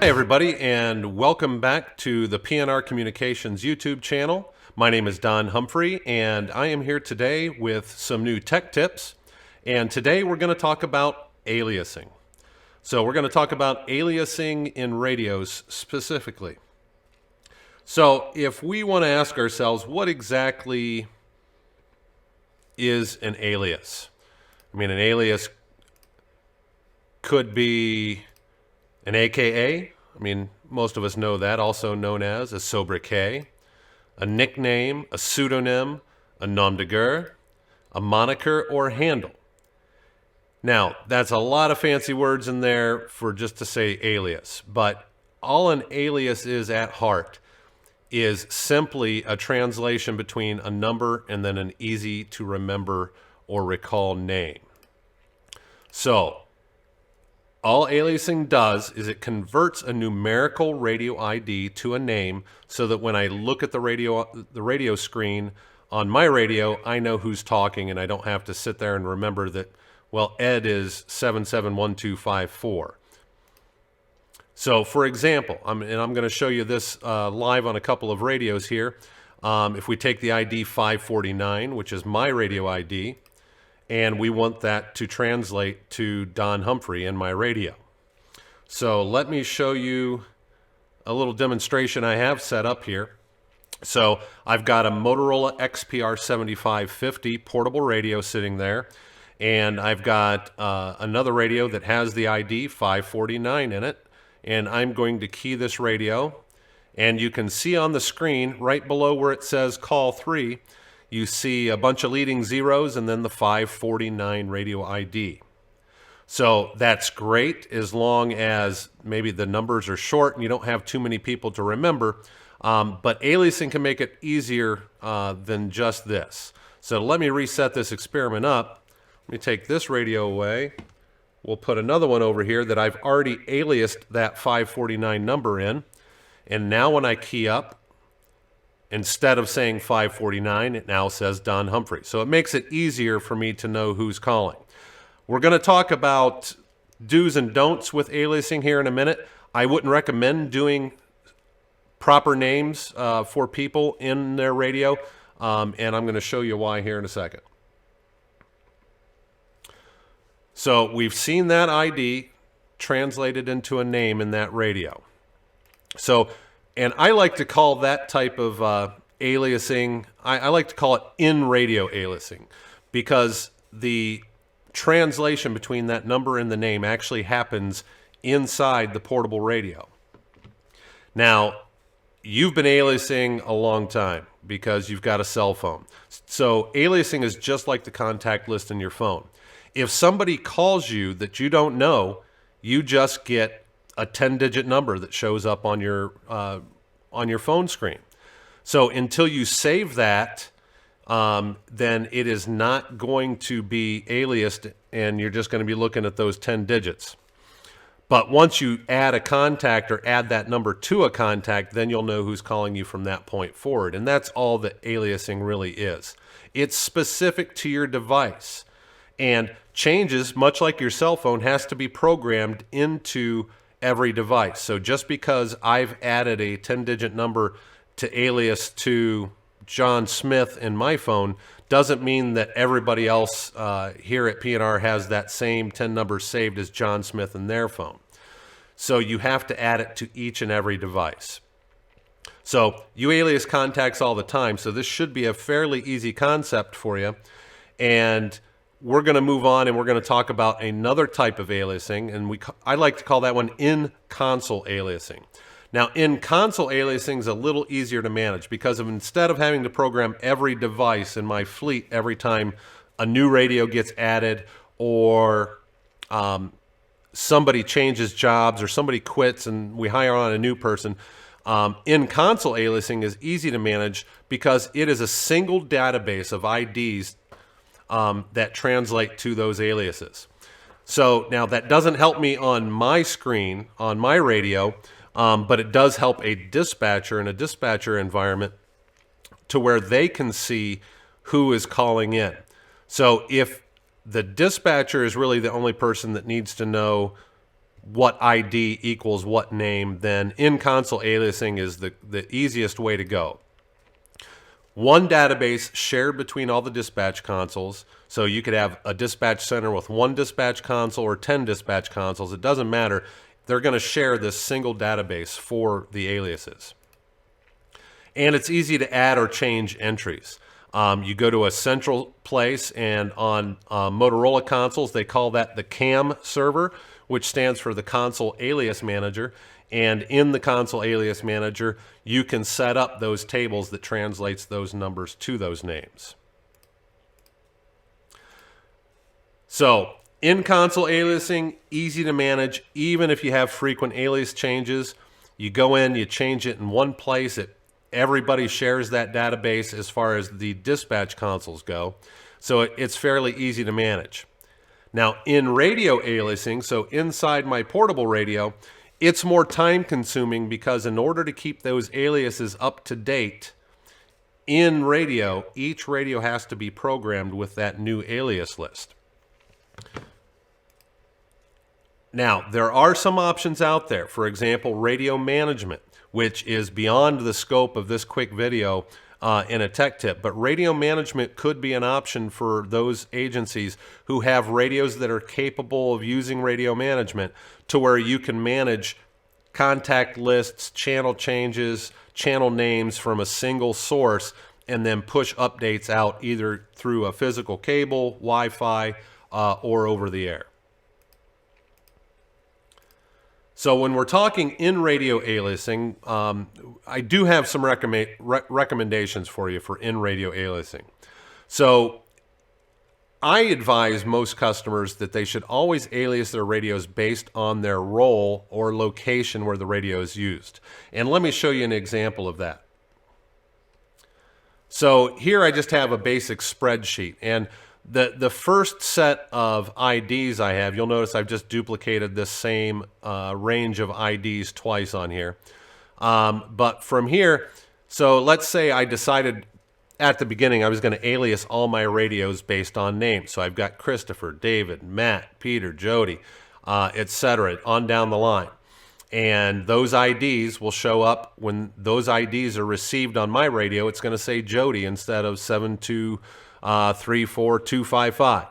Hi, everybody, and welcome back to the PNR Communications YouTube channel. My name is Don Humphrey, and I am here today with some new tech tips. And today we're going to talk about aliasing. So we're going to talk about aliasing in radios specifically. So if we want to ask ourselves, what exactly is an alias? I mean, an alias could be an AKA. I mean, most of us know that, also known as a sobriquet, a nickname, a pseudonym, a nom de guerre, a moniker, or handle. Now, that's a lot of fancy words in there for just to say alias, but all an alias is at heart is simply a translation between a number and then an easy to remember or recall name. So, all aliasing does is it converts a numerical radio ID to a name so that when I look at the radio screen on my radio, I know who's talking and I don't have to sit there and remember that, well, Ed is 771254. So, for example, I'm going to show you this live on a couple of radios here. If we take the ID 549, which is my radio ID, and we want that to translate to Don Humphrey in my radio. So let me show you a little demonstration I have set up here. So I've got a Motorola XPR 7550 portable radio sitting there, and I've got another radio that has the ID 549 in it, and I'm going to key this radio, and you can see on the screen right below where it says call 3, you see a bunch of leading zeros and then the 549 radio ID. So that's great as long as maybe the numbers are short and you don't have too many people to remember. But aliasing can make it easier than just this. So let me reset this experiment up. Let me take this radio away. We'll put another one over here that I've already aliased that 549 number in. And now when I key up, instead of saying 549, it now says Don Humphrey. So it makes it easier for me to know who's calling. We're going to talk about do's and don'ts with aliasing here in a minute. I wouldn't recommend doing proper names for people in their radio, and I'm going to show you why here in a second. So we've seen that ID translated into a name in that radio. So and I like to call that type of aliasing, I like to call it in-radio aliasing, because the translation between that number and the name actually happens inside the portable radio. Now, you've been aliasing a long time because you've got a cell phone. So aliasing is just like the contact list in your phone. If somebody calls you that you don't know, you just get a 10-digit number that shows up on your phone screen. So until you save that, then it is not going to be aliased, and you're just going to be looking at those 10 digits. But once you add a contact or add that number to a contact, then you'll know who's calling you from that point forward. And that's all that aliasing really is. It's specific to your device, and changes, much like your cell phone, has to be programmed into every device. So just because I've added a 10-digit number to alias to John Smith in my phone doesn't mean that everybody else here at PNR has that same 10 numbers saved as John Smith in their phone. So you have to add it to each and every device. So you alias contacts all the time, so this should be a fairly easy concept for you. And we're going to move on and we're going to talk about another type of aliasing, and I like to call that one in-console aliasing. Now, in-console aliasing is a little easier to manage because instead of having to program every device in my fleet every time a new radio gets added or somebody changes jobs or somebody quits and we hire on a new person, in-console aliasing is easy to manage because it is a single database of IDs that translate to those aliases. So now that doesn't help me on my screen, on my radio, but it does help a dispatcher in a dispatcher environment to where they can see who is calling in. So if the dispatcher is really the only person that needs to know what ID equals what name, then in-console aliasing is the easiest way to go. One database shared between all the dispatch consoles. So you could have a dispatch center with one dispatch console or 10 dispatch consoles. It doesn't matter. They're going to share this single database for the aliases. And it's easy to add or change entries. You go to a central place, and on Motorola consoles, they call that the CAM server, which stands for the Console Alias Manager. And in the Console Alias Manager, you can set up those tables that translates those numbers to those names. So, in-console aliasing, easy to manage, even if you have frequent alias changes. You go in, you change it in one place. Everybody shares that database as far as the dispatch consoles go. So it's fairly easy to manage. Now, in radio aliasing, so inside my portable radio, it's more time consuming because in order to keep those aliases up to date in radio, each radio has to be programmed with that new alias list. Now, there are some options out there. For example, radio management, which is beyond the scope of this quick video in a tech tip. But radio management could be an option for those agencies who have radios that are capable of using radio management, to where you can manage contact lists, channel changes, channel names from a single source, and then push updates out either through a physical cable, Wi-Fi, or over the air. So when we're talking in radio aliasing, I do have some recommendations for you for in radio aliasing. So I advise most customers that they should always alias their radios based on their role or location where the radio is used. And let me show you an example of that. So here I just have a basic spreadsheet, and the first set of IDs I have, you'll notice I've just duplicated this same range of IDs twice on here. But from here, so let's say I decided at the beginning I was going to alias all my radios based on names. So I've got Christopher, David, Matt, Peter, Jody, etc. on down the line. And those IDs will show up when those IDs are received on my radio. It's going to say Jody instead of 7234255.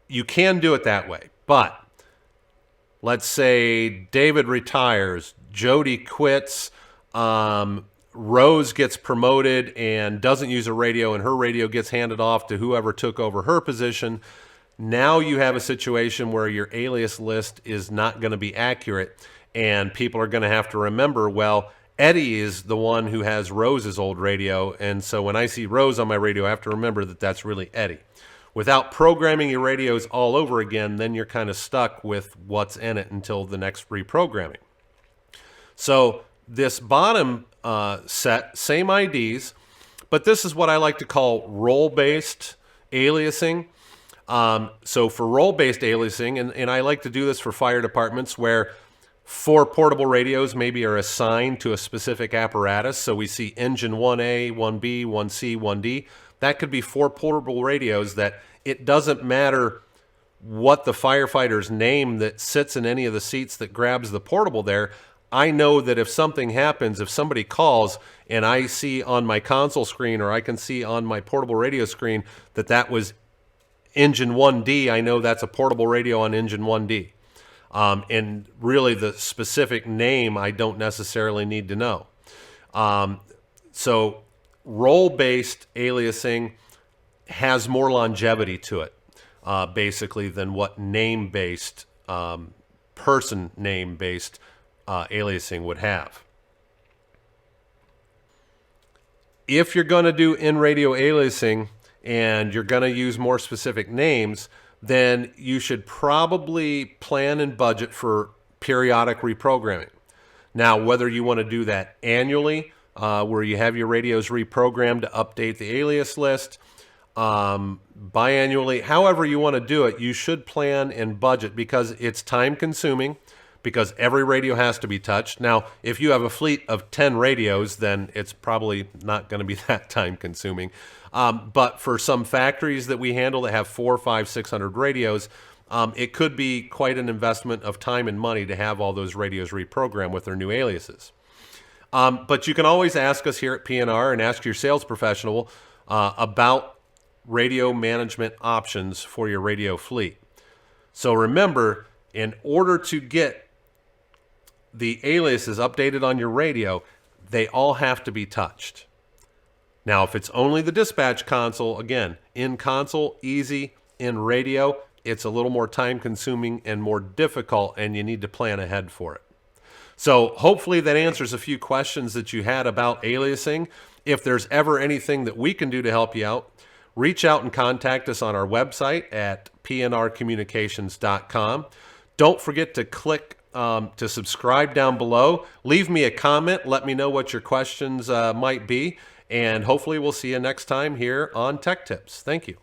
You can do it that way, but let's say David retires, Jody quits, Rose gets promoted and doesn't use a radio, and her radio gets handed off to whoever took over her position. Now you have a situation where your alias list is not going to be accurate, and people are going to have to remember, well, Eddie is the one who has Rose's old radio, and so when I see Rose on my radio, I have to remember that that's really Eddie. Without programming your radios all over again, then you're kind of stuck with what's in it until the next reprogramming. So this bottom set, same IDs, but this is what I like to call role-based aliasing. So for role-based aliasing, and I like to do this for fire departments where 4 portable radios maybe are assigned to a specific apparatus. So we see engine 1A, 1B, 1C, 1D. That could be 4 portable radios that it doesn't matter what the firefighter's name that sits in any of the seats that grabs the portable there. I know that if something happens, if somebody calls and I see on my console screen or I can see on my portable radio screen that that was engine 1D, I know that's a portable radio on engine 1D. And really the specific name I don't necessarily need to know. So role-based aliasing has more longevity to it, basically, than what name-based, person name-based aliasing would have. If you're going to do in-radio aliasing and you're going to use more specific names, then you should probably plan and budget for periodic reprogramming. Now, whether you want to do that annually, where you have your radios reprogrammed to update the alias list, biannually, however you want to do it, you should plan and budget because it's time consuming, because every radio has to be touched. Now, if you have a fleet of 10 radios, then it's probably not going to be that time consuming. But for some factories that we handle that have 400, 500, 600 radios, it could be quite an investment of time and money to have all those radios reprogrammed with their new aliases. But you can always ask us here at PNR and ask your sales professional about radio management options for your radio fleet. So remember, in order to get the aliases updated on your radio, they all have to be touched. Now, if it's only the dispatch console, again, in console, easy. In radio, it's a little more time consuming and more difficult, and you need to plan ahead for it. So hopefully that answers a few questions that you had about aliasing. If there's ever anything that we can do to help you out, reach out and contact us on our website at pnrcommunications.com. Don't forget to click to subscribe down below. Leave me a comment. Let me know what your questions might be. And hopefully we'll see you next time here on Tech Tips. Thank you.